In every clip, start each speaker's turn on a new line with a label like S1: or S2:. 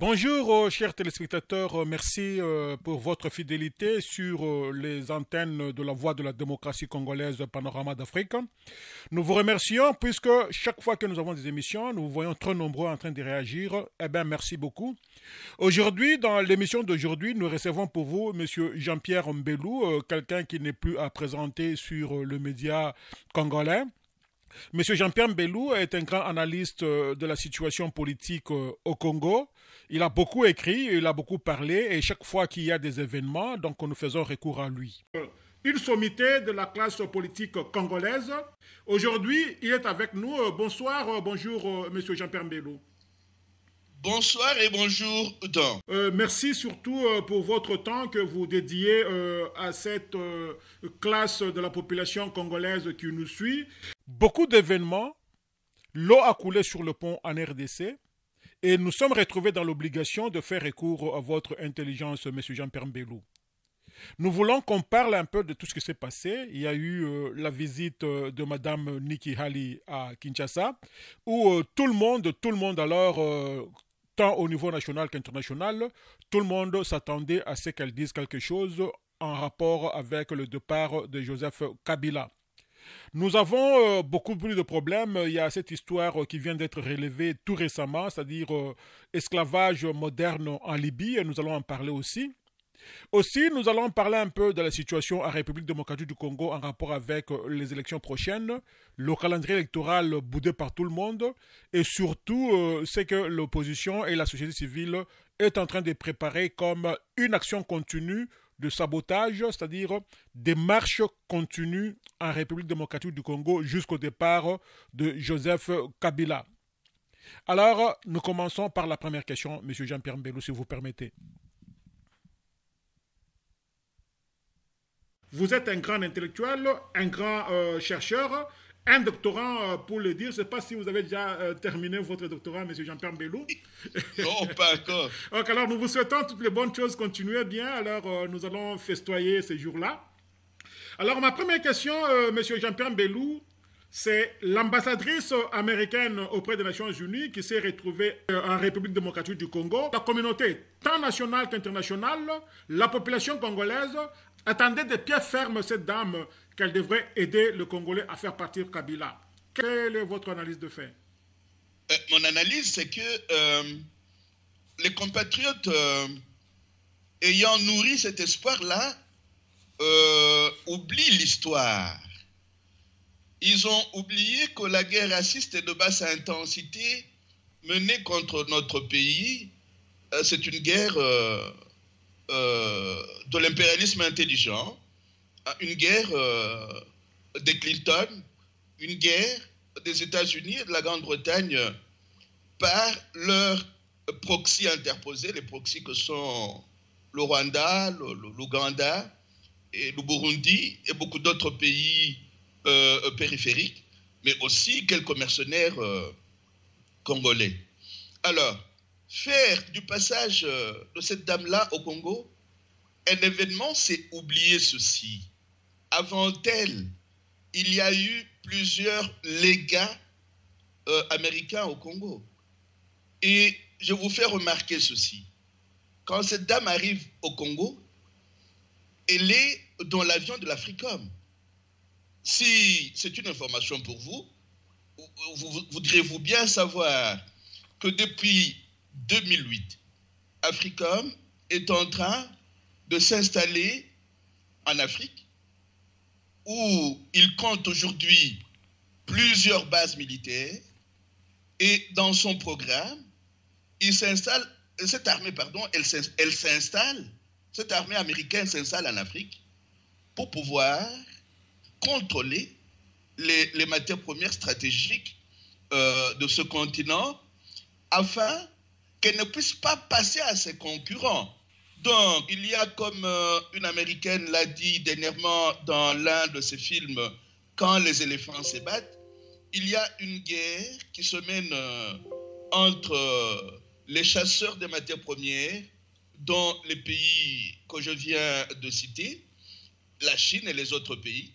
S1: Bonjour, chers téléspectateurs. Merci pour votre fidélité sur les antennes de la Voix de la démocratie congolaise Panorama d'Afrique. Nous vous remercions puisque chaque fois que nous avons des émissions, nous vous voyons très nombreux en train de réagir. Eh bien, merci beaucoup. Aujourd'hui, dans l'émission d'aujourd'hui, nous recevons pour vous Monsieur Jean-Pierre Mbelou, quelqu'un qui n'est plus à présenter sur le média congolais. Monsieur Jean-Pierre Mbelou est un grand analyste de la situation politique au Congo. Il a beaucoup écrit, il a beaucoup parlé et chaque fois qu'il y a des événements, donc nous faisons recours à lui. Une sommité de la classe politique congolaise. Aujourd'hui, il est avec nous. Bonsoir, bonjour, Monsieur Jean-Pierre Mbelou.
S2: Bonsoir et bonjour, Oudan.
S1: Merci surtout pour votre temps que vous dédiez à cette classe de la population congolaise qui nous suit. Beaucoup d'événements, l'eau a coulé sur le pont en RDC et nous sommes retrouvés dans l'obligation de faire recours à votre intelligence, M. Jean-Pierre Mbelou. Nous voulons qu'on parle un peu de tout ce qui s'est passé. Il y a eu la visite de Mme Nikki Haley à Kinshasa, où tout le monde alors, tant au niveau national qu'international, tout le monde s'attendait à ce qu'elle dise quelque chose en rapport avec le départ de Joseph Kabila. Nous avons beaucoup plus de problèmes. Il y a cette histoire qui vient d'être relevée tout récemment, c'est-à-dire esclavage moderne en Libye, et nous allons en parler aussi. Aussi, nous allons parler un peu de la situation en République démocratique du Congo en rapport avec les élections prochaines, le calendrier électoral boudé par tout le monde, et surtout ce que l'opposition et la société civile est en train de préparer comme une action continue de sabotage, c'est-à-dire des marches continues en République démocratique du Congo jusqu'au départ de Joseph Kabila. Alors, nous commençons par la première question, M. Jean-Pierre Mbelou, si vous permettez. Vous êtes un grand intellectuel, un grand chercheur, un doctorant pour le dire. Je ne sais pas si vous avez déjà terminé votre doctorat, M. Jean-Pierre Mbelou.
S2: Non, pas encore.
S1: Donc, alors, nous vous souhaitons toutes les bonnes choses. Continuez bien. Alors, nous allons festoyer ces jours-là. Alors, ma première question, M. Jean-Pierre Mbelou, c'est l'ambassadrice américaine auprès des Nations Unies qui s'est retrouvée en République démocratique du Congo. La communauté, tant nationale qu'internationale, la population congolaise attendait de pied ferme cette dame qu'elle devrait aider le Congolais à faire partir Kabila. Quelle est votre analyse de fait?
S2: Mon analyse, c'est que les compatriotes ayant nourri cet espoir-là oublient l'histoire. Ils ont oublié que la guerre raciste et de basse intensité menée contre notre pays, c'est une guerre de l'impérialisme intelligent, une guerre des Clinton, une guerre des États-Unis et de la Grande-Bretagne par leurs proxys interposés, les proxys que sont le Rwanda, l'Ouganda, et le Burundi et beaucoup d'autres pays périphériques, mais aussi quelques mercenaires congolais. Alors, faire du passage de cette dame-là au Congo un événement, c'est oublier ceci. Avant elle, il y a eu plusieurs légats américains au Congo. Et je vous fais remarquer ceci. Quand cette dame arrive au Congo, elle est dans l'avion de l'Africom. Si c'est une information pour vous, voudriez-vous bien savoir que depuis 2008, Africom est en train de s'installer en Afrique, où il compte aujourd'hui plusieurs bases militaires, et dans son programme, cette armée américaine s'installe en Afrique pour pouvoir contrôler les matières premières stratégiques de ce continent afin qu'elle ne puisse pas passer à ses concurrents. Donc, il y a, comme une Américaine l'a dit dernièrement dans l'un de ses films, Quand les éléphants se battent, il y a une guerre qui se mène entre les chasseurs des matières premières, dont les pays que je viens de citer, la Chine et les autres pays.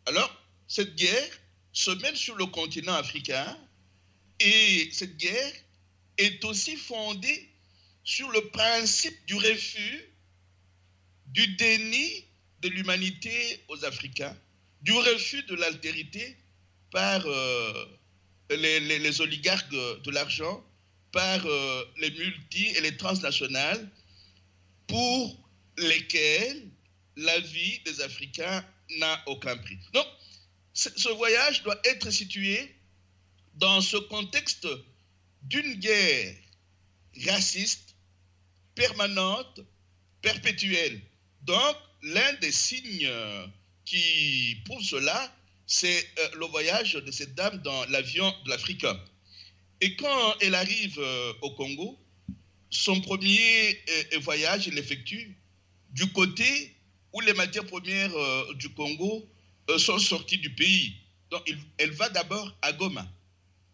S2: Alors, cette guerre se mène sur le continent africain et cette guerre est aussi fondée sur le principe du refus, du déni de l'humanité aux Africains, du refus de l'altérité par les oligarques de l'argent, par les multi et les transnationales, pour lesquels la vie des Africains n'a aucun prix. Donc, ce voyage doit être situé dans ce contexte d'une guerre raciste, permanente, perpétuelle. Donc, l'un des signes qui prouve cela, c'est le voyage de cette dame dans l'avion de l'Afrique. Et quand elle arrive au Congo, son premier voyage, il l'effectue du côté où les matières premières du Congo sont sorties du pays. Donc, elle va d'abord à Goma.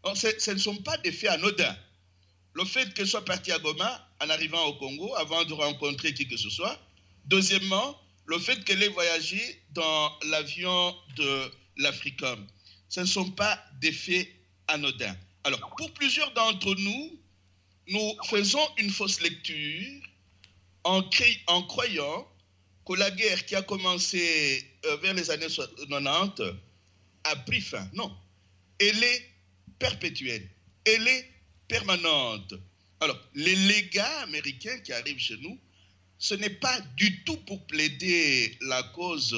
S2: Donc, ce ne sont pas des faits anodins. Le fait qu'elle soit partie à Goma en arrivant au Congo avant de rencontrer qui que ce soit. Deuxièmement, le fait qu'elle ait voyagé dans l'avion de l'Africom. Ce ne sont pas des faits anodins. Alors, pour plusieurs d'entre nous, nous faisons une fausse lecture en croyant que la guerre qui a commencé vers les années 90 a pris fin. Non, elle est perpétuelle, elle est permanente. Alors, les légats américains qui arrivent chez nous, ce n'est pas du tout pour plaider la cause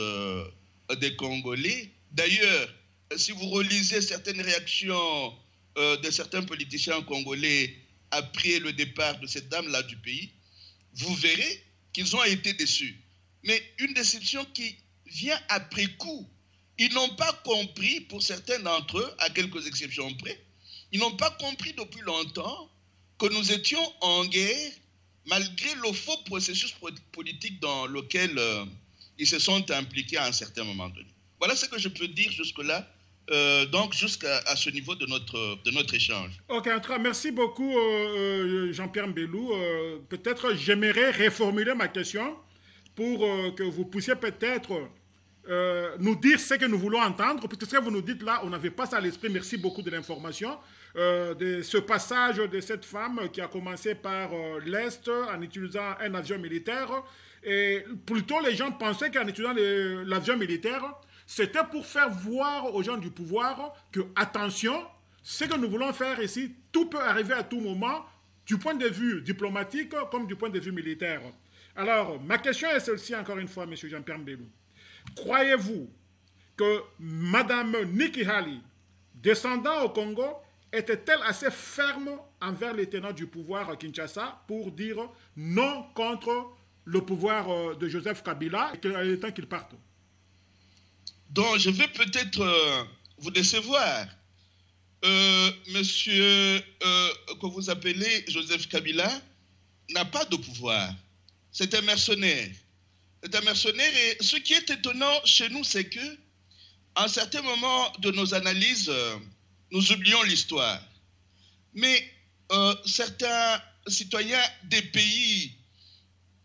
S2: des Congolais. D'ailleurs, si vous relisez certaines réactions de certains politiciens congolais après le départ de cette dame-là du pays, vous verrez qu'ils ont été déçus. Mais une déception qui vient après coup. Ils n'ont pas compris, pour certains d'entre eux, à quelques exceptions près, ils n'ont pas compris depuis longtemps que nous étions en guerre malgré le faux processus politique dans lequel ils se sont impliqués à un certain moment donné. Voilà ce que je peux dire jusque-là, donc jusqu'à ce niveau de notre échange.
S1: Ok, en tout cas, merci beaucoup Jean-Pierre Mbelou. Peut-être j'aimerais reformuler ma question pour que vous puissiez peut-être nous dire ce que nous voulons entendre, parce que ce que vous nous dites là, on n'avait pas ça à l'esprit. Merci beaucoup de l'information. De ce passage de cette femme qui a commencé par l'Est en utilisant un avion militaire. Et plutôt, les gens pensaient qu'en utilisant l'avion militaire, c'était pour faire voir aux gens du pouvoir que, attention, ce que nous voulons faire ici, tout peut arriver à tout moment, du point de vue diplomatique comme du point de vue militaire. Alors, ma question est celle-ci, encore une fois, M. Jean-Pierre Mbelou. Croyez-vous que Mme Nikki Haley, descendant au Congo, était-elle assez ferme envers les tenants du pouvoir à Kinshasa pour dire non contre le pouvoir de Joseph Kabila et qu'il est temps qu'il parte?
S2: Donc, je vais peut-être vous décevoir. Monsieur que vous appelez Joseph Kabila n'a pas de pouvoir. C'est un mercenaire. C'est un mercenaire et ce qui est étonnant chez nous, c'est que à un certain moment de nos analyses, nous oublions l'histoire. Mais certains citoyens des pays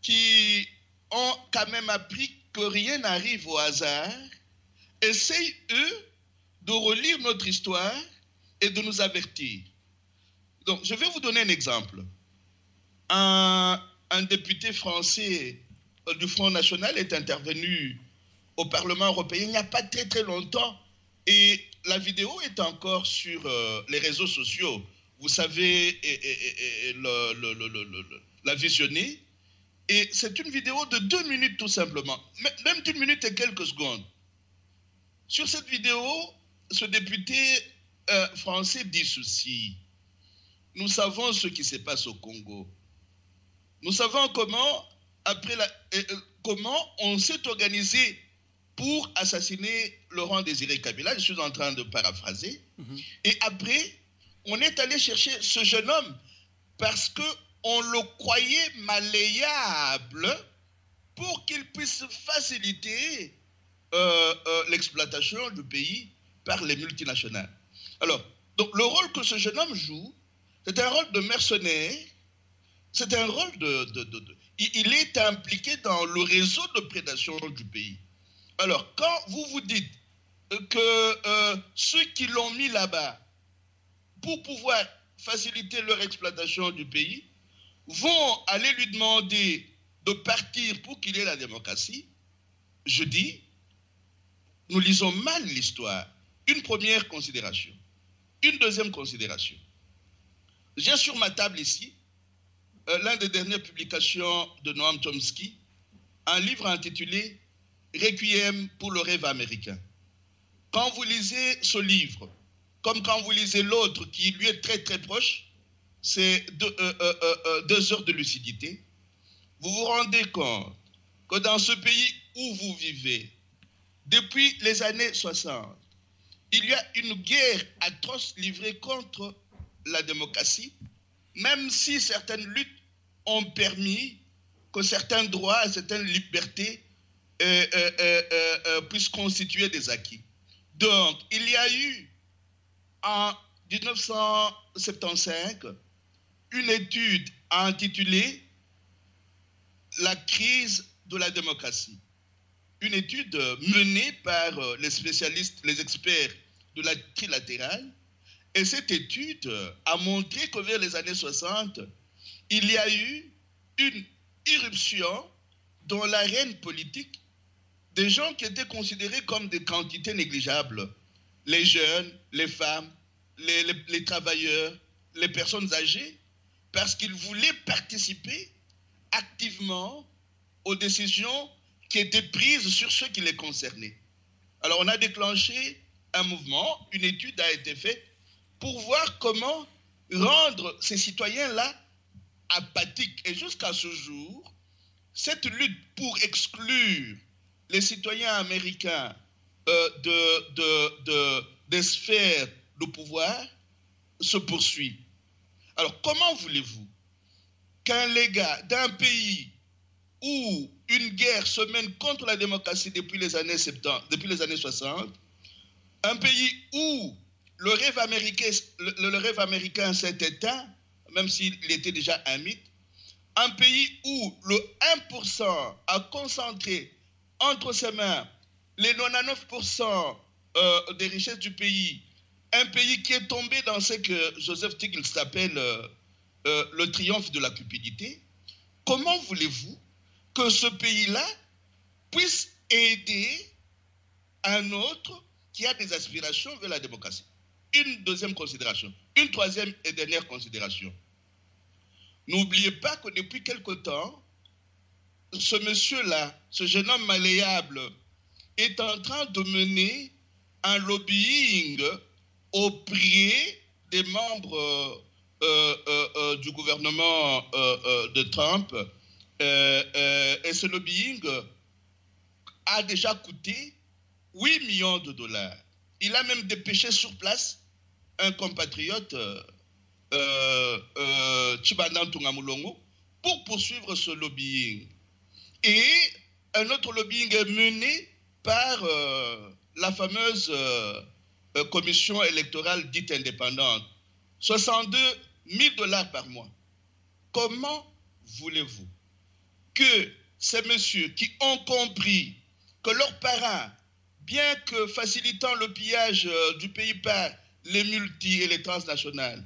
S2: qui ont quand même appris que rien n'arrive au hasard, essayent, eux, de relire notre histoire et de nous avertir. Donc, je vais vous donner un exemple. Un député français du Front National est intervenu au Parlement européen il n'y a pas très très longtemps et la vidéo est encore sur les réseaux sociaux. Vous savez la visionner et c'est une vidéo de 2 minutes tout simplement, même d'1 minute et quelques secondes. Sur cette vidéo, ce député français dit ceci: nous savons ce qui se passe au Congo. Nous savons comment on s'est organisé pour assassiner Laurent Désiré Kabila. Je suis en train de paraphraser. Et après, on est allé chercher ce jeune homme parce qu'on le croyait malléable pour qu'il puisse faciliter l'exploitation du pays par les multinationales. Alors, donc le rôle que ce jeune homme joue, c'est un rôle de mercenaire, c'est un rôle il est impliqué dans le réseau de prédation du pays. Alors, quand vous vous dites que ceux qui l'ont mis là-bas pour pouvoir faciliter leur exploitation du pays vont aller lui demander de partir pour qu'il ait la démocratie, je dis, nous lisons mal l'histoire. Une première considération. Une deuxième considération. J'ai sur ma table ici l'un des dernières publications de Noam Chomsky, un livre intitulé Requiem pour le rêve américain. Quand vous lisez ce livre, comme quand vous lisez l'autre qui lui est très très proche, c'est 2 heures de lucidité, vous vous rendez compte que dans ce pays où vous vivez, depuis les années 60, il y a une guerre atroce livrée contre la démocratie, même si certaines luttes ont permis que certains droits et certaines libertés puissent constituer des acquis. Donc, il y a eu en 1975 une étude intitulée La crise de la démocratie. Une étude menée par les spécialistes, les experts de la trilatérale. Et cette étude a montré que vers les années 60, il y a eu une irruption dans l'arène politique des gens qui étaient considérés comme des quantités négligeables. Les jeunes, les femmes, les travailleurs, les personnes âgées, parce qu'ils voulaient participer activement aux décisions qui étaient prises sur ceux qui les concernaient. Alors on a déclenché un mouvement, une étude a été faite pour voir comment rendre ces citoyens-là apathiques. Et jusqu'à ce jour, cette lutte pour exclure les citoyens américains des sphères de pouvoir se poursuit. Alors comment voulez-vous qu'un légat d'un pays où une guerre se mène contre la démocratie depuis les années 70, depuis les années 60, un pays où le rêve américain s'est éteint, même s'il était déjà un mythe, un pays où le 1% a concentré entre ses mains les 99% des richesses du pays, un pays qui est tombé dans ce que Joseph Stiglitz appelle le triomphe de la cupidité, comment voulez-vous que ce pays-là puisse aider un autre qui a des aspirations vers la démocratie? Une deuxième considération. Une troisième et dernière considération. N'oubliez pas que depuis quelque temps, ce monsieur-là, ce jeune homme malléable, est en train de mener un lobbying auprès des membres du gouvernement de Trump. Et ce lobbying a déjà coûté 8 millions de dollars. Il a même dépêché sur place un compatriote, Chibandan Tungamulongo, pour poursuivre ce lobbying. Et un autre lobbying est mené par la fameuse commission électorale dite indépendante. 62 000 dollars par mois. Comment voulez-vous que ces messieurs qui ont compris que leurs parents, bien que facilitant le pillage du pays par les multi et les transnationales,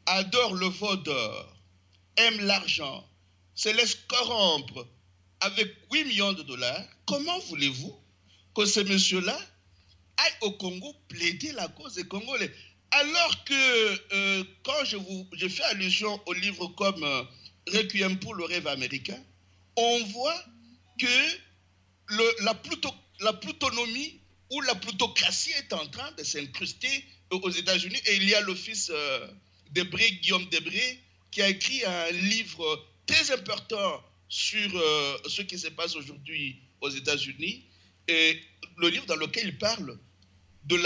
S2: adorent le veau d'or, aiment l'argent, se laissent corrompre avec 8 millions de dollars, comment voulez-vous que ces messieurs-là aillent au Congo plaider la cause des Congolais? Alors que quand je fais allusion aux livres comme Requiem pour le rêve américain, on voit que la plutonomie ou la plutocratie est en train de s'incruster aux États-Unis. Et il y a le fils Debré, Guillaume Debré, qui a écrit un livre très important sur ce qui se passe aujourd'hui aux États-Unis, et le livre dans lequel il parle du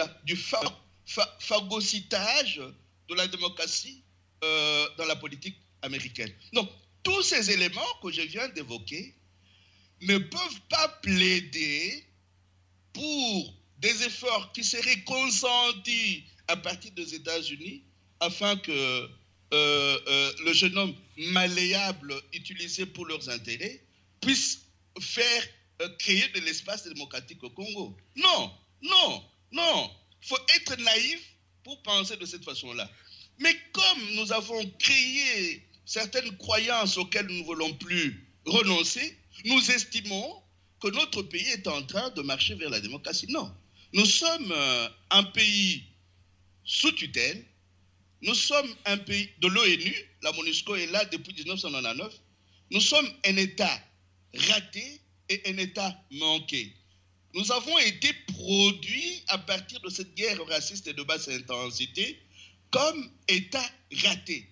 S2: phagocytage de la démocratie dans la politique américaine. Donc, tous ces éléments que je viens d'évoquer ne peuvent pas plaider pour des efforts qui seraient consentis à partir des États-Unis afin que le jeune homme malléable utilisé pour leurs intérêts puisse faire créer de l'espace démocratique au Congo. Non, non, non. Il faut être naïf pour penser de cette façon-là. Mais comme nous avons créé certaines croyances auxquelles nous ne voulons plus renoncer, nous estimons que notre pays est en train de marcher vers la démocratie. Non, nous sommes un pays sous tutelle, nous sommes un pays de l'ONU, la MONUSCO est là depuis 1999, nous sommes un État raté et un État manqué. Nous avons été produits à partir de cette guerre raciste et de basse intensité comme État raté.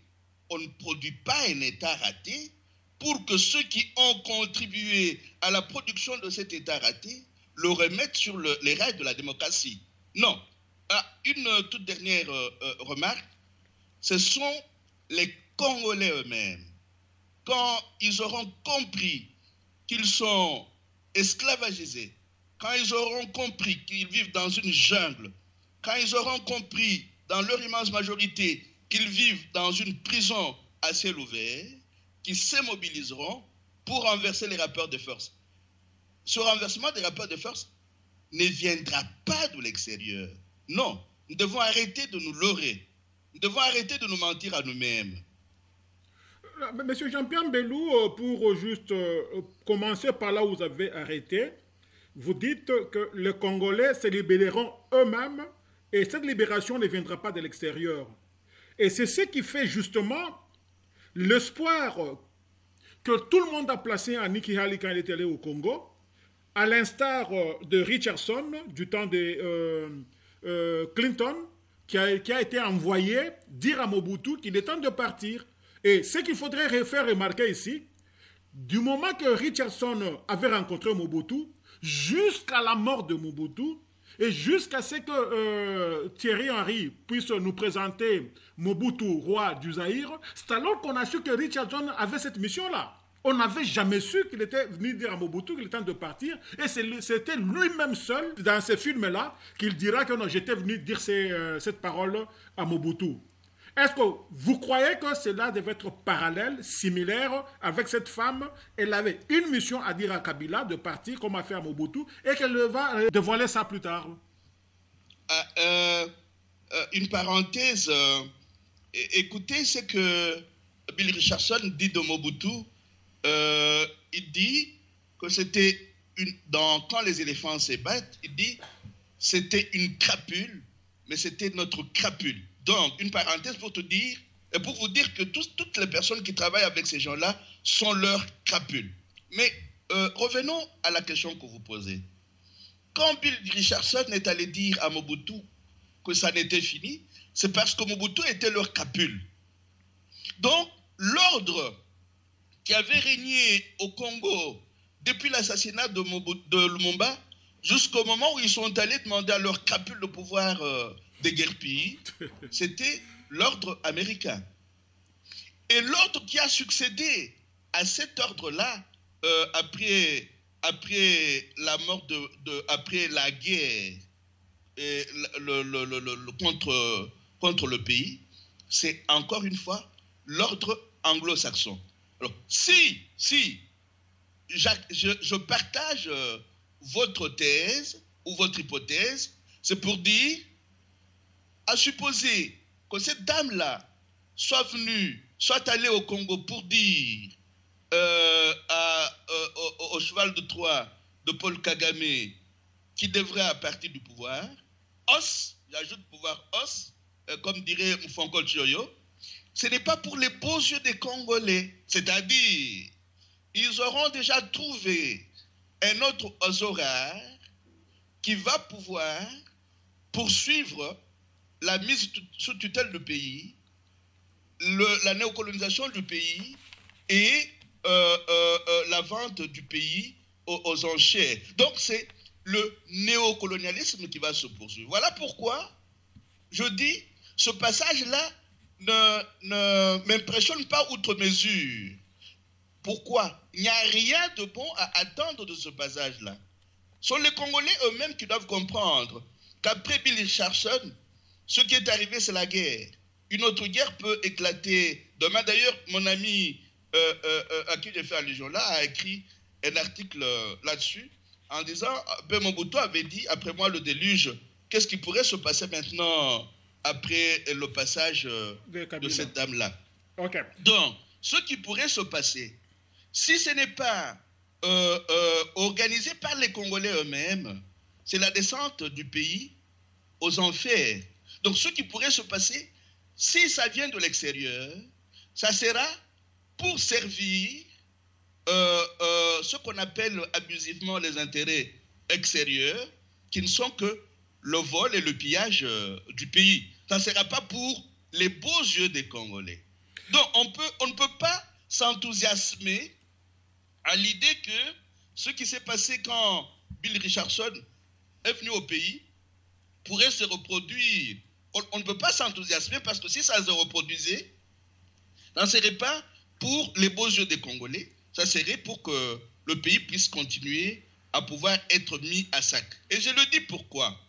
S2: On ne produit pas un État raté pour que ceux qui ont contribué à la production de cet État raté le remettent sur les rails de la démocratie. Non. Une toute dernière remarque, ce sont les Congolais eux-mêmes. Quand ils auront compris qu'ils sont esclavagisés, quand ils auront compris qu'ils vivent dans une jungle, quand ils auront compris dans leur immense majorité qu'ils vivent dans une prison à ciel ouvert, qui se mobiliseront pour renverser les rapports de force. Ce renversement des rapports de force ne viendra pas de l'extérieur. Non, nous devons arrêter de nous leurrer. Nous devons arrêter de nous mentir à nous-mêmes.
S1: Monsieur Jean-Pierre Mbelou, pour juste commencer par là où vous avez arrêté, vous dites que les Congolais se libéreront eux-mêmes et cette libération ne viendra pas de l'extérieur. Et c'est ce qui fait justement l'espoir que tout le monde a placé en Nikki Haley quand il est allé au Congo, à l'instar de Richardson du temps de Clinton, qui a été envoyé dire à Mobutu qu'il est temps de partir. Et ce qu'il faudrait faire remarquer ici, du moment que Richardson avait rencontré Mobutu, jusqu'à la mort de Mobutu, et jusqu'à ce que Thierry Henry puisse nous présenter Mobutu, roi du Zaïre, c'est alors qu'on a su que Richardson avait cette mission-là. On n'avait jamais su qu'il était venu dire à Mobutu qu'il était temps de partir, et c'était lui-même seul, dans ces films-là, qu'il dira que non, j'étais venu dire cette parole à Mobutu. Est-ce que vous croyez que cela devait être parallèle, similaire avec cette femme? Elle avait une mission à dire à Kabila de partir comme a fait à Mobutu et qu'elle va dévoiler ça plus tard.
S2: Une parenthèse, écoutez ce que Bill Richardson dit de Mobutu. Il dit que c'était quand les éléphants se battent, il dit c'était une crapule, mais c'était notre crapule. Donc, une parenthèse pour te dire, et pour vous dire que toutes les personnes qui travaillent avec ces gens-là sont leurs crapules. Mais revenons à la question que vous posez. Quand Bill Richardson est allé dire à Mobutu que ça n'était fini, c'est parce que Mobutu était leur crapule. Donc, l'ordre qui avait régné au Congo depuis l'assassinat de Lumumba jusqu'au moment où ils sont allés demander à leur crapule de pouvoir déguerpir, c'était l'ordre américain. Et l'ordre qui a succédé à cet ordre-là, après la mort après la guerre contre le pays, c'est encore une fois l'ordre anglo-saxon. Alors, si je partage votre thèse ou votre hypothèse, c'est pour dire, à supposer que cette dame-là soit allée au Congo pour dire au cheval de Troie de Paul Kagame qui devrait partir du pouvoir, j'ajoute pouvoir comme dirait Mfonko Chioyo, ce n'est pas pour les beaux yeux des Congolais, c'est-à-dire, ils auront déjà trouvé un autre oiseau rare qui va pouvoir poursuivre la mise sous tutelle du pays, la néocolonisation du pays et la vente du pays aux enchères. Donc c'est le néocolonialisme qui va se poursuivre. Voilà pourquoi je dis, ce passage-là ne m'impressionne pas outre mesure. Pourquoi? Il n'y a rien de bon à attendre de ce passage-là. Ce sont les Congolais eux-mêmes qui doivent comprendre qu'après Bill Richardson, ce qui est arrivé, c'est la guerre. Une autre guerre peut éclater demain. D'ailleurs, mon ami à qui j'ai fait allusion là a écrit un article là-dessus en disant Mobutu avait dit, après moi le déluge, qu'est-ce qui pourrait se passer maintenant après le passage de cette dame-là.
S1: Okay.
S2: Donc, ce qui pourrait se passer, si ce n'est pas organisé par les Congolais eux-mêmes, c'est la descente du pays aux enfers. Donc ce qui pourrait se passer, si ça vient de l'extérieur, ça sera pour servir ce qu'on appelle abusivement les intérêts extérieurs, qui ne sont que le vol et le pillage du pays. Ça ne sera pas pour les beaux yeux des Congolais. Donc on ne peut pas s'enthousiasmer à l'idée que ce qui s'est passé quand Bill Richardson est venu au pays pourrait se reproduire. On ne peut pas s'enthousiasmer parce que si ça se reproduisait, ça ne serait pas pour les beaux yeux des Congolais, ça serait pour que le pays puisse continuer à pouvoir être mis à sac. Et je le dis pourquoi.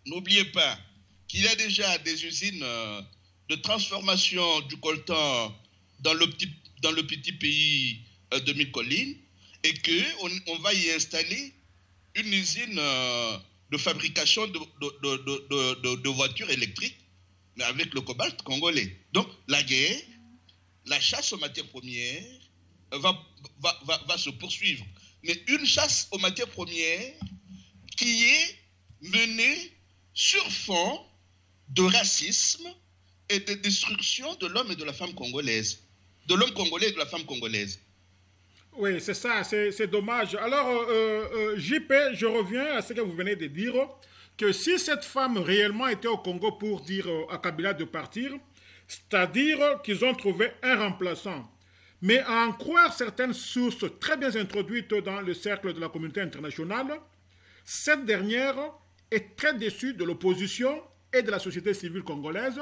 S2: N'oubliez pas qu'il y a déjà des usines de transformation du coltan dans le petit pays de Mille-Collines et qu'on va y installer une usine de fabrication de voitures électriques, mais avec le cobalt congolais. Donc la guerre, la chasse aux matières premières va se poursuivre. Mais une chasse aux matières premières qui est menée sur fond de racisme et de destruction de l'homme et de la femme congolaise. De l'homme congolais et de la femme congolaise.
S1: Oui, c'est ça, c'est dommage. Alors, JP, je reviens à ce que vous venez de dire, que si cette femme réellement était au Congo pour dire à Kabila de partir, c'est-à-dire qu'ils ont trouvé un remplaçant. Mais à en croire certaines sources très bien introduites dans le cercle de la communauté internationale, cette dernière est très déçue de l'opposition et de la société civile congolaise,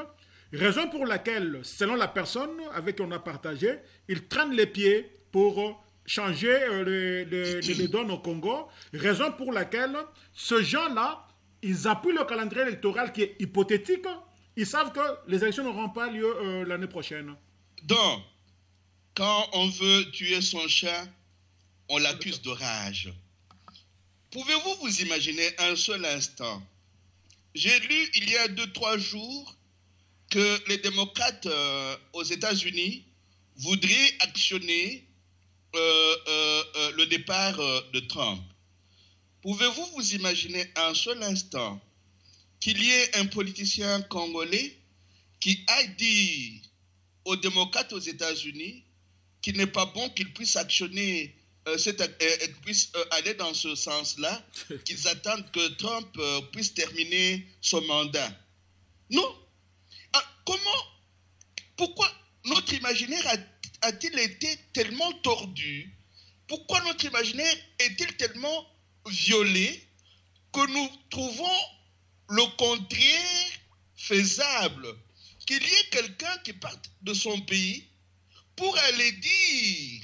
S1: raison pour laquelle, selon la personne avec qui on a partagé, ils traînent les pieds pour changer les donnes au Congo, raison pour laquelle ces gens-là, ils appuient le calendrier électoral qui est hypothétique, ils savent que les élections n'auront pas lieu l'année prochaine.
S2: Donc, quand on veut tuer son chat, on l'accuse de rage. Pouvez-vous vous imaginer un seul instant? J'ai lu il y a 2-3 jours que les démocrates aux États-Unis voudraient actionner le départ de Trump. Pouvez-vous vous imaginer un seul instant qu'il y ait un politicien congolais qui aille dire aux démocrates aux États-Unis qu'il n'est pas bon qu'ils puissent actionner, puissent aller dans ce sens-là, qu'ils attendent que Trump puisse terminer son mandat? Non. Pourquoi notre imaginaire a-t-il été tellement tordu? Pourquoi notre imaginaire est-il tellement violé que nous trouvons le contraire faisable? Qu'il y ait quelqu'un qui parte de son pays pour aller dire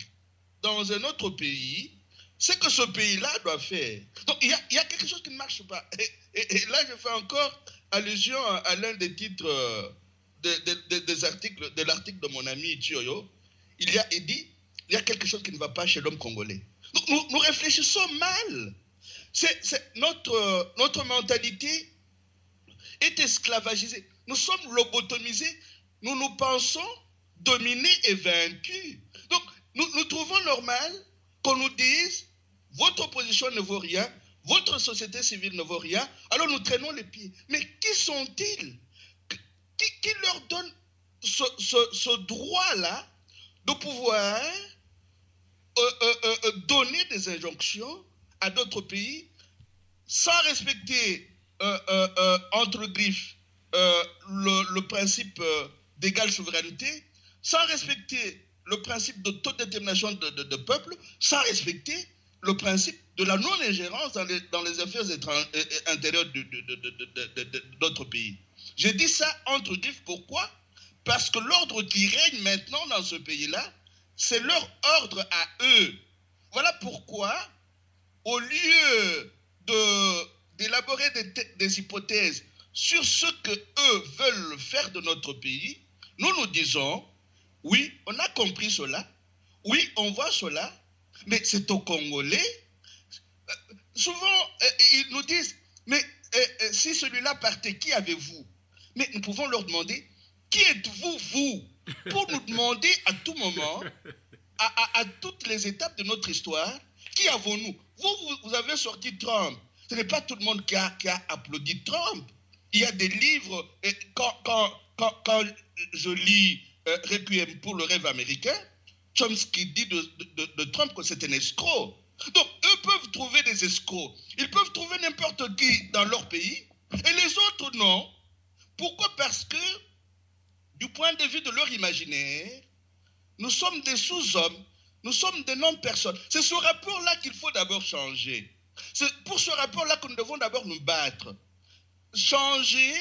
S2: dans un autre pays ce que ce pays-là doit faire. Donc il y a quelque chose qui ne marche pas. Et là, je fais encore allusion à l'un des titres des articles, de l'article de mon ami Thioyo. Il dit, il y a quelque chose qui ne va pas chez l'homme congolais. Donc nous réfléchissons mal. Notre mentalité est esclavagisée. Nous sommes lobotomisés. Nous pensons dominés et vaincus. Donc nous trouvons normal qu'on nous dise votre opposition ne vaut rien, votre société civile ne vaut rien, alors nous traînons les pieds. Mais qui sont-ils? Qui leur donne ce droit-là de pouvoir donner des injonctions à d'autres pays sans respecter, entre griffes, le principe d'égale souveraineté, sans respecter le principe d'autodétermination de peuple, sans respecter le principe de la non-ingérence dans les affaires intérieures d'autres pays. Je dis ça entre griffes, pourquoi? Parce que l'ordre qui règne maintenant dans ce pays-là, c'est leur ordre à eux. Voilà pourquoi, au lieu d'élaborer des hypothèses sur ce que eux veulent faire de notre pays, nous disons, oui, on a compris cela, oui, on voit cela, mais c'est aux Congolais. Souvent, ils nous disent, mais si celui-là partait, qui avez-vous? Mais nous pouvons leur demander, qui êtes-vous, vous? pour nous demander à tout moment, à toutes les étapes de notre histoire, qui avons-nous? Vous avez sorti Trump. Ce n'est pas tout le monde qui a applaudi Trump. Il y a des livres, et quand je lis Requiem pour le rêve américain, Chomsky dit de Trump que c'est un escroc. Donc, eux peuvent trouver des escrocs. Ils peuvent trouver n'importe qui dans leur pays, et les autres, non. Pourquoi? Parce que, du point de vue de leur imaginaire, nous sommes des sous-hommes, nous sommes des non-personnes. C'est ce rapport-là qu'il faut d'abord changer. C'est pour ce rapport-là que nous devons d'abord nous battre. Changer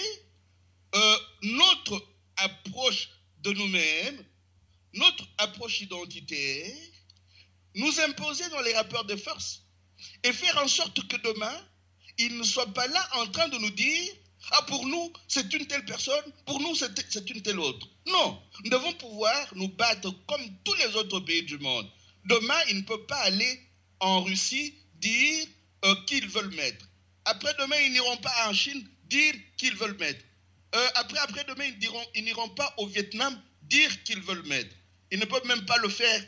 S2: notre approche de nous-mêmes, notre approche identitaire, nous imposer dans les rapports de force et faire en sorte que demain, ils ne soient pas là en train de nous dire « Ah, pour nous, c'est une telle personne, pour nous, c'est une telle autre. » Non, nous devons pouvoir nous battre comme tous les autres pays du monde. Demain, ils ne peuvent pas aller en Russie dire qu'ils veulent mettre. Après-demain, ils n'iront pas en Chine dire qu'ils veulent mettre. Après-demain, ils n'iront pas au Vietnam dire qu'ils veulent mettre. Ils ne peuvent même pas le faire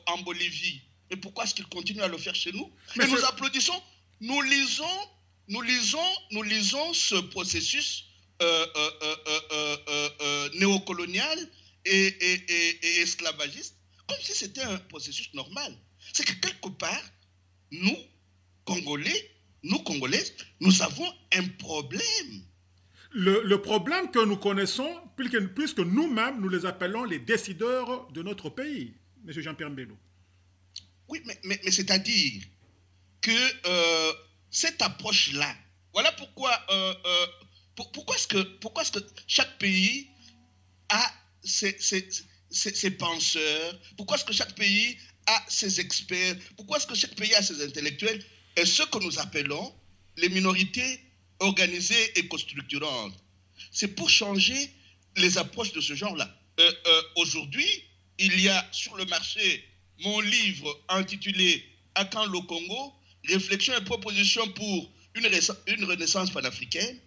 S2: en Bolivie. Et pourquoi est-ce qu'ils continuent à le faire chez nous? Et nous applaudissons, nous lisons ce processus néocolonial et esclavagiste comme si c'était un processus normal. C'est que quelque part, nous, Congolais, nous, Congolaises, nous avons un problème.
S1: Le problème que nous connaissons, puisque nous-mêmes, nous les appelons les décideurs de notre pays, M. Jean-Pierre Mbello.
S2: Oui, mais c'est-à-dire que cette approche-là, voilà pourquoi pourquoi est-ce que chaque pays a ses penseurs, pourquoi est-ce que chaque pays a ses experts, pourquoi est-ce que chaque pays a ses intellectuels, et ce que nous appelons les minorités organisées et co-structurantes. C'est pour changer les approches de ce genre-là. Aujourd'hui, il y a sur le marché mon livre intitulé « À quand le Congo? Réflexions et propositions pour une renaissance panafricaine ».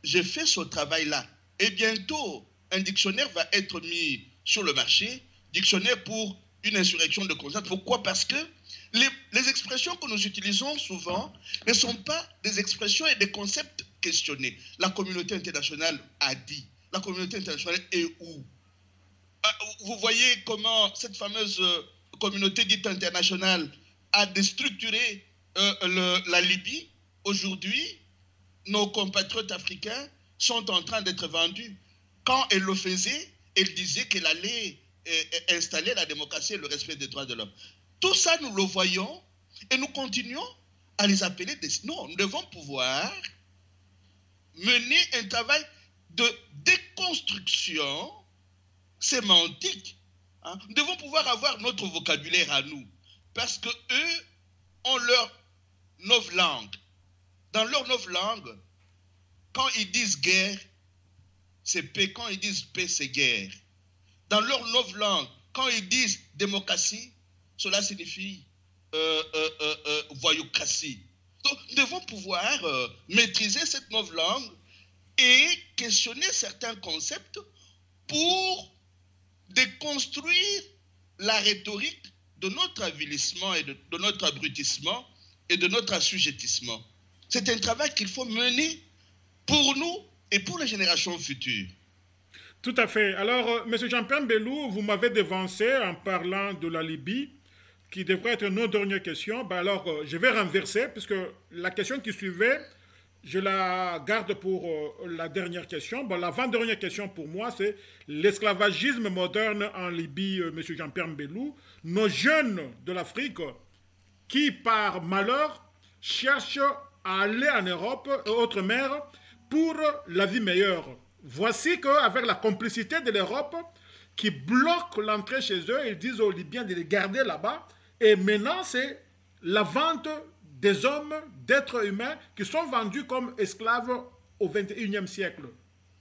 S2: J'ai fait ce travail-là. Et bientôt, un dictionnaire va être mis sur le marché, dictionnaire pour une insurrection de conscience. Pourquoi? Parce que les expressions que nous utilisons souvent ne sont pas des expressions et des concepts questionnés. La communauté internationale a dit. La communauté internationale est où? Vous voyez comment cette fameuse communauté dite internationale a déstructuré la Libye. Aujourd'hui, nos compatriotes africains sont en train d'être vendus. Quand elle le faisait, elle disait qu'elle allait installer la démocratie et le respect des droits de l'homme. Tout ça, nous le voyons et nous continuons à les appeler des... Non, nous devons pouvoir mener un travail de déconstruction sémantique. Hein? Nous devons pouvoir avoir notre vocabulaire à nous parce qu'eux ont leur novlangue. Dans leur novlangue, quand ils disent guerre, c'est paix. Quand ils disent paix, c'est guerre. Dans leur novlangue, quand ils disent démocratie, cela signifie voyoucratie. Donc, nous devons pouvoir maîtriser cette novlangue et questionner certains concepts pour déconstruire la rhétorique de notre avilissement et de notre abrutissement et de notre assujettissement. C'est un travail qu'il faut mener pour nous et pour les générations futures.
S1: Tout à fait. Alors, M. Jean-Pierre Mbello, vous m'avez devancé en parlant de la Libye, qui devrait être notre dernière question. Ben alors, je vais renverser, puisque la question qui suivait, je la garde pour la dernière question. Bon, l'avant-dernière question pour moi, c'est l'esclavagisme moderne en Libye, M. Jean-Pierre Mbello. Nos jeunes de l'Afrique, qui par malheur cherchent à aller en Europe et autres mers pour la vie meilleure. Voici qu'avec la complicité de l'Europe qui bloque l'entrée chez eux, ils disent aux Libyens de les garder là-bas. Et maintenant, c'est la vente des hommes, d'êtres humains qui sont vendus comme esclaves au XXIe siècle.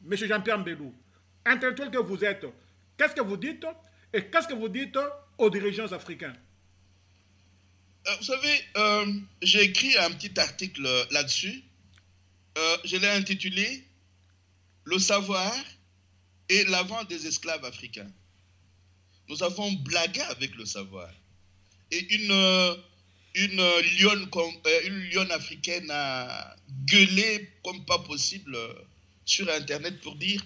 S1: Monsieur Jean-Pierre Mbello, intellectuel que vous êtes, qu'est-ce que vous dites et qu'est-ce que vous dites aux dirigeants africains?
S2: Vous savez, j'ai écrit un petit article là-dessus. Je l'ai intitulé « Le savoir et la vente des esclaves africains. Nous avons blagué avec le savoir. Et une lionne africaine a gueulé comme pas possible sur Internet pour dire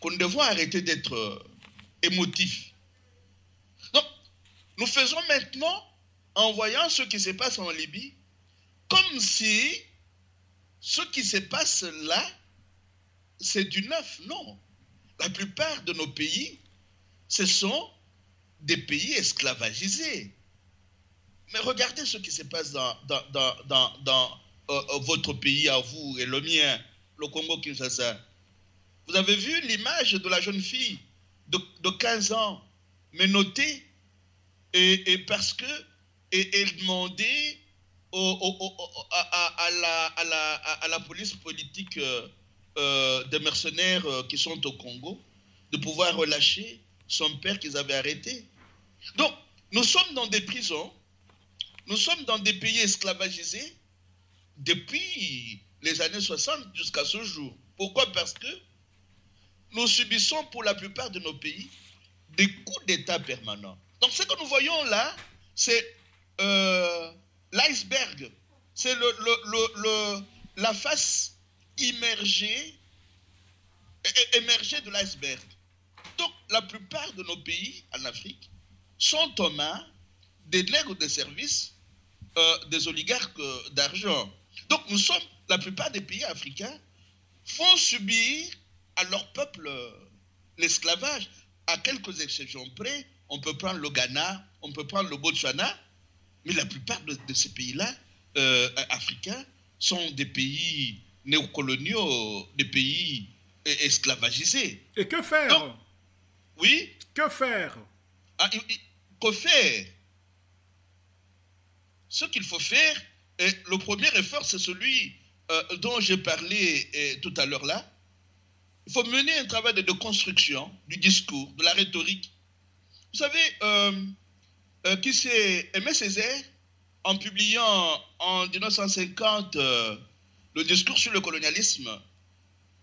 S2: qu'on devrait arrêter d'être émotif. Donc, nous faisons maintenant, en voyant ce qui se passe en Libye, comme si ce qui se passe là, c'est du neuf. Non. La plupart de nos pays, ce sont des pays esclavagisés. Mais regardez ce qui se passe dans votre pays à vous et le mien, le Congo-Kinshasa. Vous avez vu l'image de la jeune fille de 15 ans menottée et parce que elle demandait à la police politique des mercenaires qui sont au Congo de pouvoir relâcher son père qu'ils avaient arrêté. Donc, nous sommes dans des prisons, nous sommes dans des pays esclavagisés depuis les années 60 jusqu'à ce jour. Pourquoi? Parce que nous subissons pour la plupart de nos pays des coups d'État permanents. Donc ce que nous voyons là, c'est l'iceberg, c'est la face émergée de l'iceberg. Donc la plupart de nos pays en Afrique sont aux mains des nègres de service des oligarques d'argent. Donc nous sommes, la plupart des pays africains font subir à leur peuple l'esclavage. À quelques exceptions près, on peut prendre le Ghana, on peut prendre le Botswana, mais la plupart de ces pays-là, africains, sont des pays néocoloniaux, des pays esclavagisés.
S1: Et que faire?
S2: Donc, oui.
S1: Que faire?
S2: Que faire? Ce qu'il faut faire, le premier effort, c'est celui dont j'ai parlé tout à l'heure là. Il faut mener un travail de construction du discours, de la rhétorique. Vous savez, qui c'est Aimé Césaire, en publiant en 1950 le discours sur le colonialisme,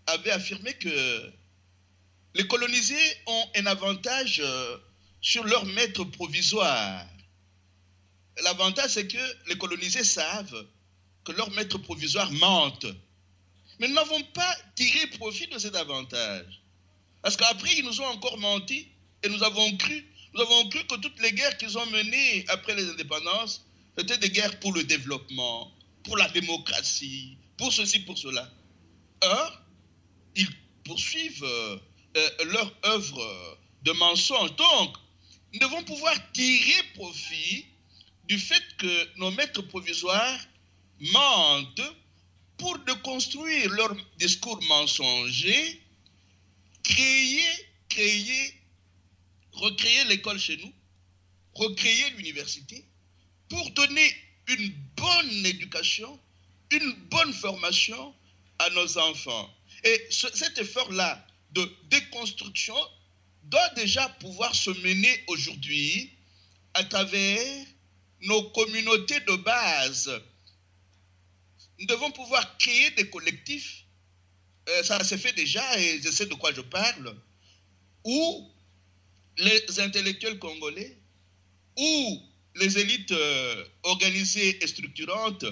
S2: avait affirmé que les colonisés ont un avantage sur leur maître provisoire. L'avantage, c'est que les colonisés savent que leur maître provisoire mente. Mais nous n'avons pas tiré profit de cet avantage. Parce qu'après, ils nous ont encore menti et nous avons cru que toutes les guerres qu'ils ont menées après les indépendances, c'était des guerres pour le développement, pour la démocratie, pour ceci, pour cela. Or, ils poursuivent leur œuvre de mensonge. Donc, nous devons pouvoir tirer profit du fait que nos maîtres provisoires mentent pour déconstruire leur discours mensonger, recréer l'école chez nous, recréer l'université, pour donner une bonne éducation, une bonne formation à nos enfants. Et cet effort-là de déconstruction doit déjà pouvoir se mener aujourd'hui à travers nos communautés de base. Nous devons pouvoir créer des collectifs, ça s'est fait déjà et je sais de quoi je parle, où les intellectuels congolais, où les élites organisées et structurantes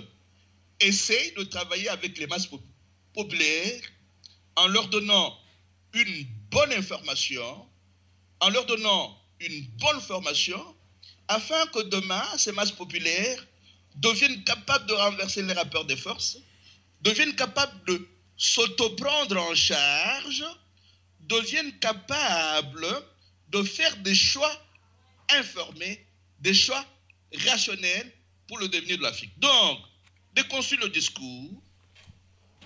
S2: essayent de travailler avec les masses populaires en leur donnant une bonne information, en leur donnant une bonne formation, afin que demain, ces masses populaires deviennent capables de renverser les rapports de force, deviennent capables de s'auto-prendre en charge, deviennent capables de faire des choix informés, des choix rationnels pour le devenir de l'Afrique. Donc, déconstruire le discours,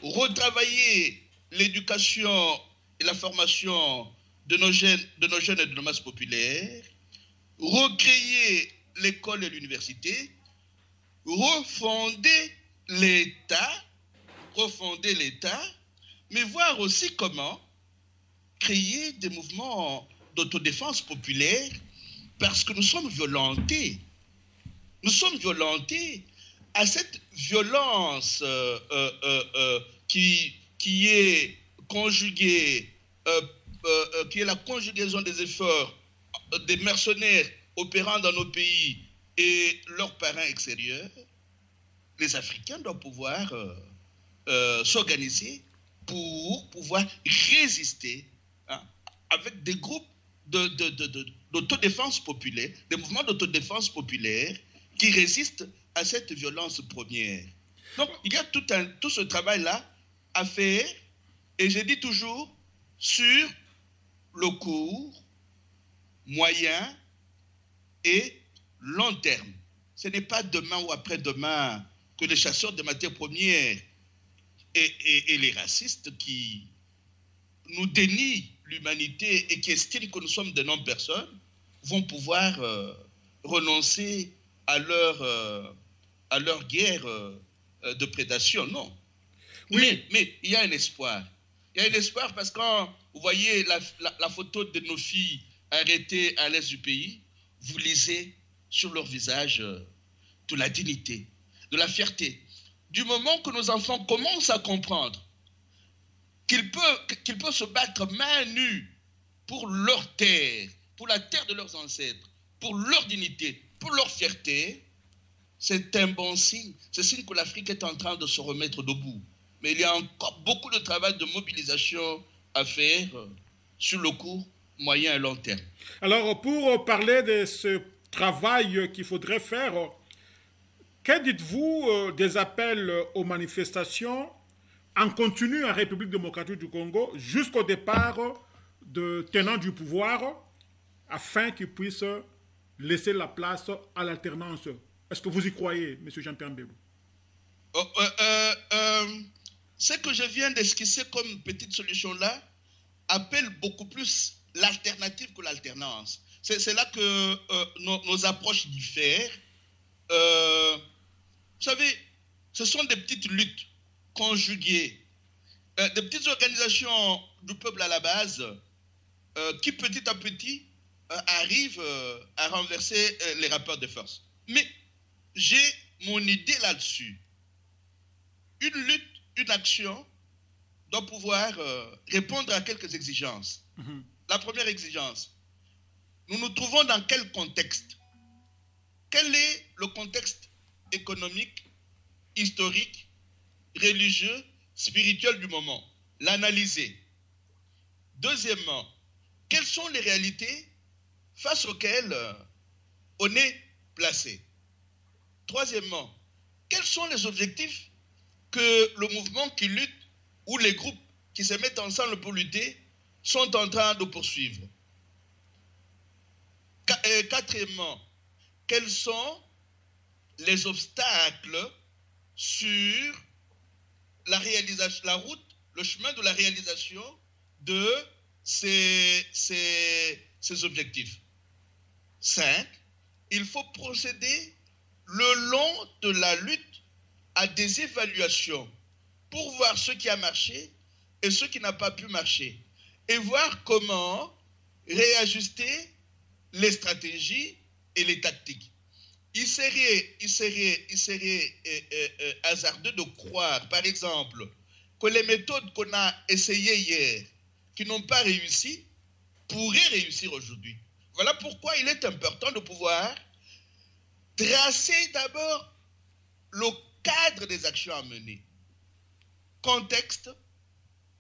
S2: retravailler l'éducation et la formation de nos jeunes et de nos masses populaires, recréer l'école et l'université, refonder l'État, mais voir aussi comment créer des mouvements d'autodéfense populaire, parce que nous sommes violentés. Nous sommes violentés. À cette violence qui est conjuguée qui est la conjugaison des efforts des mercenaires opérant dans nos pays et leurs parents extérieurs, les Africains doivent pouvoir s'organiser pour pouvoir résister, hein, avec des groupes d'autodéfense populaire, des mouvements d'autodéfense populaire qui résistent à cette violence première. Donc, il y a tout ce travail-là à faire, et je dis toujours, sur le court, moyen et long terme. Ce n'est pas demain ou après-demain que les chasseurs de matières premières et les racistes qui nous dénient l'humanité et qui estiment que nous sommes de non-personnes vont pouvoir renoncer à leur guerre de prédation. Non. Oui. Mais il y a un espoir. Il y a un espoir parce que quand vous voyez la photo de nos filles arrêtées à l'est du pays, vous lisez sur leur visage de la dignité, de la fierté. Du moment que nos enfants commencent à comprendre qu'ils peuvent se battre main nue pour leur terre, pour la terre de leurs ancêtres, pour leur dignité, pour leur fierté, c'est un bon signe. C'est signe que l'Afrique est en train de se remettre debout. Mais il y a encore beaucoup de travail de mobilisation à faire sur le court, moyen et long terme.
S1: Alors, pour parler de ce travail qu'il faudrait faire, que dites-vous des appels aux manifestations en continu en République démocratique du Congo jusqu'au départ de tenants du pouvoir afin qu'ils puissent laisser la place à l'alternance? Est-ce que vous y croyez, M. Jean-Pierre Mbemba?
S2: Ce que je viens d'esquisser comme petite solution là appelle beaucoup plus l'alternative que l'alternance. C'est là que nos approches diffèrent. Vous savez, ce sont des petites luttes conjuguées, des petites organisations du peuple à la base qui petit à petit arrivent à renverser les rapports de force. Mais j'ai mon idée là-dessus. Une lutte, une action doit pouvoir répondre à quelques exigences. Mm-hmm. La première exigence, nous nous trouvons dans quel contexte? Quel est le contexte économique, historique, religieux, spirituel du moment? L'analyser. Deuxièmement, quelles sont les réalités face auxquelles on est placé? Troisièmement, quels sont les objectifs que le mouvement qui lutte ou les groupes qui se mettent ensemble pour lutter sont en train de poursuivre? Quatrièmement, quels sont les obstacles sur la réalisation, la route, le chemin de la réalisation de ces objectifs? 5. Il faut procéder le long de la lutte à des évaluations pour voir ce qui a marché et ce qui n'a pas pu marcher et voir comment réajuster les stratégies et les tactiques. Il serait hasardeux de croire, par exemple, que les méthodes qu'on a essayées hier, qui n'ont pas réussi, pourraient réussir aujourd'hui. Voilà pourquoi il est important de pouvoir tracer d'abord le cadre des actions à mener. Contexte,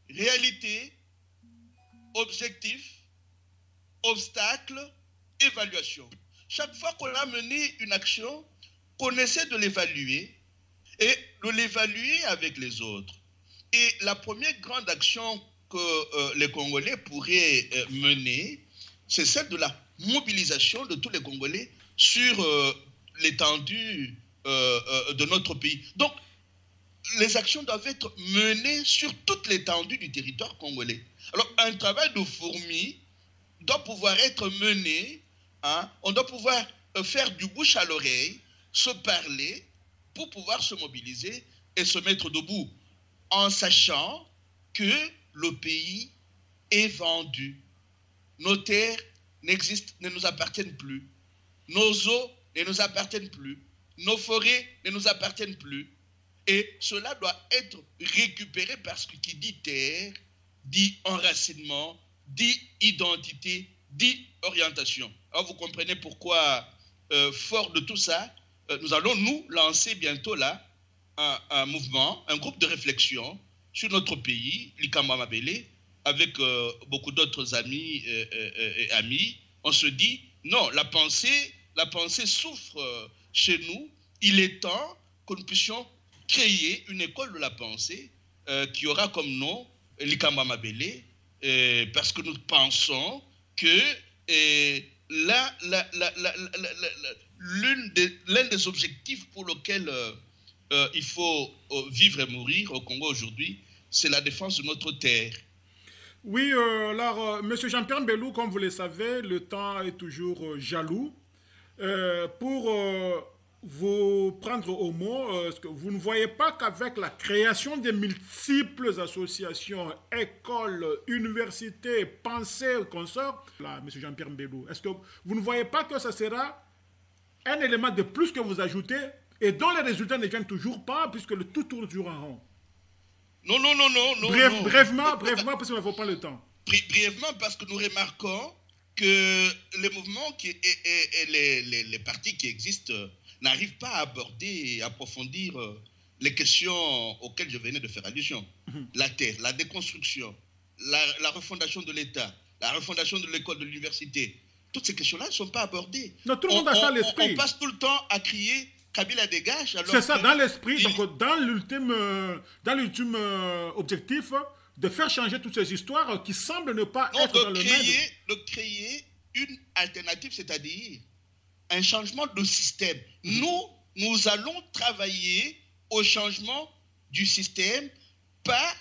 S2: réalité, objectif, obstacle, évaluation. Chaque fois qu'on a mené une action, qu'on essaie de l'évaluer et de l'évaluer avec les autres. Et la première grande action que les Congolais pourraient mener, c'est celle de la mobilisation de tous les Congolais sur l'étendue de notre pays. Donc, les actions doivent être menées sur toute l'étendue du territoire congolais. Alors, un travail de fourmi doit pouvoir être mené, hein, on doit pouvoir faire du bouche à l'oreille, se parler pour pouvoir se mobiliser et se mettre debout, en sachant que le pays est vendu. Nos terres ne nous appartiennent plus. Nos eaux ne nous appartiennent plus. Nos forêts ne nous appartiennent plus. Et cela doit être récupéré parce que qui dit terre, dit enracinement, dit identité, dit orientation. Alors vous comprenez pourquoi, fort de tout ça, nous allons nous lancer bientôt là un mouvement, un groupe de réflexion sur notre pays, Likamba Mabele, avec beaucoup d'autres amis et amis. On se dit, non, la pensée souffre chez nous. Il est temps que nous puissions créer une école de la pensée qui aura comme nom Likamba Mabele, parce que nous pensons que l'un des objectifs pour lesquels il faut vivre et mourir au Congo aujourd'hui, c'est la défense de notre terre.
S1: Oui, alors, M. Jean-Pierre Mbelou, comme vous le savez, le temps est toujours jaloux. Pour vous prendre au mot, vous ne voyez pas qu'avec la création des multiples associations, écoles, universités, pensées, consorts, là, M. Jean-Pierre Mbelou, est-ce que vous ne voyez pas que ça sera un élément de plus que vous ajoutez et dont les résultats ne viennent toujours pas puisque le tout tourne toujours en rond?
S2: Non.
S1: Brièvement, parce que nous n'avons pas le temps.
S2: Brièvement, parce que nous remarquons que les mouvements et les partis qui existent n'arrivent pas à aborder et approfondir les questions auxquelles je venais de faire allusion. La terre, la déconstruction, la refondation de l'État, la refondation de l'école, de l'université. Toutes ces questions-là ne sont pas abordées.
S1: Non, tout le monde a ça à l'esprit.
S2: On passe tout le temps à crier Kabila dégage.
S1: C'est ça, dans l'esprit, donc dans l'ultime objectif de faire changer toutes ces histoires qui semblent ne pas être dans le même.
S2: De créer une alternative, c'est-à-dire un changement de système. Nous allons travailler au changement du système, pas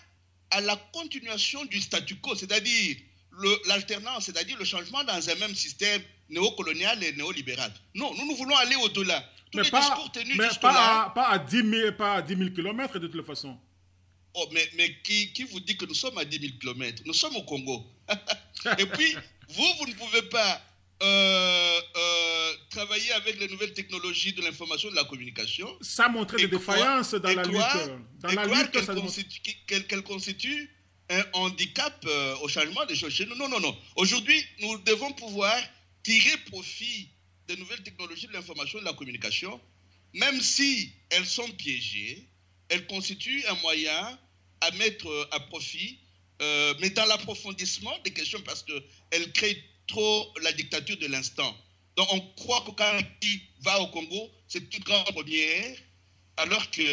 S2: à la continuation du statu quo, c'est-à-dire l'alternance, c'est-à-dire le changement dans un même système néocolonial et néolibéral. Non, nous voulons aller au-delà.
S1: Tous les discours tenus jusque-là... Pas à 10 000 kilomètres de toute façon.
S2: Oh, mais qui vous dit que nous sommes à 10 000 kilomètres? Nous sommes au Congo. Et puis, vous ne pouvez pas travailler avec les nouvelles technologies de l'information et de la communication.
S1: Ça montre des défaillances dans la lutte.
S2: Qu'elle constitue un handicap au changement des choses chez nous. Non. Aujourd'hui, nous devons pouvoir tirer profit des nouvelles technologies de l'information et de la communication, même si elles sont piégées, elles constituent un moyen à mettre à profit, mais dans l'approfondissement des questions, parce qu'elles créent trop la dictature de l'instant. Donc on croit que quand il va au Congo, c'est une grande première, alors qu'il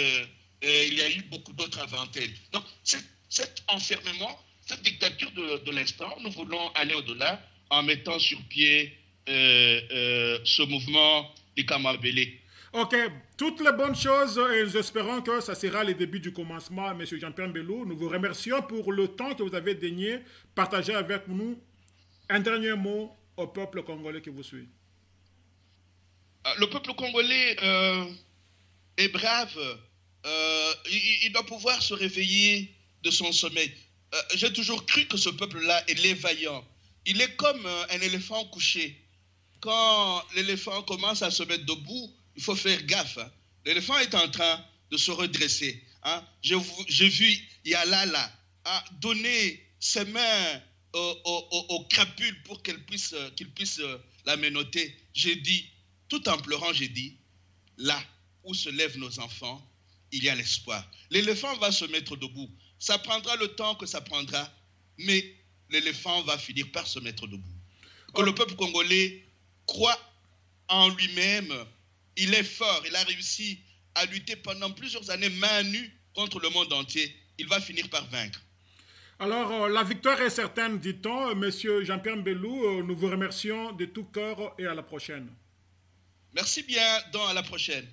S2: y a eu beaucoup d'autres avant elle. Donc cet enfermement, cette dictature de l'instant, nous voulons aller au-delà en mettant sur pied ce mouvement Likamba Mabele.
S1: Ok, toutes les bonnes choses et nous espérons que ça sera le début du commencement, M. Jean-Pierre Mbelou. Nous vous remercions pour le temps que vous avez daigné partager avec nous. Un dernier mot au peuple congolais qui vous suit.
S2: Le peuple congolais est brave. Il doit pouvoir se réveiller de son sommeil. J'ai toujours cru que ce peuple-là, il est vaillant. Il est comme un éléphant couché. Quand l'éléphant commence à se mettre debout, il faut faire gaffe. L'éléphant est en train de se redresser. J'ai vu Yalala donner ses mains au crapule pour qu'il puisse la menotter. J'ai dit, tout en pleurant, j'ai dit, là où se lèvent nos enfants, il y a l'espoir. L'éléphant va se mettre debout. Ça prendra le temps que ça prendra, mais l'éléphant va finir par se mettre debout. Que le peuple congolais croit en lui-même. Il est fort. Il a réussi à lutter pendant plusieurs années main nue contre le monde entier. Il va finir par vaincre.
S1: Alors, la victoire est certaine, dit-on. Monsieur Jean-Pierre Mbelou, nous vous remercions de tout cœur et à la prochaine.
S2: Merci bien, à la prochaine.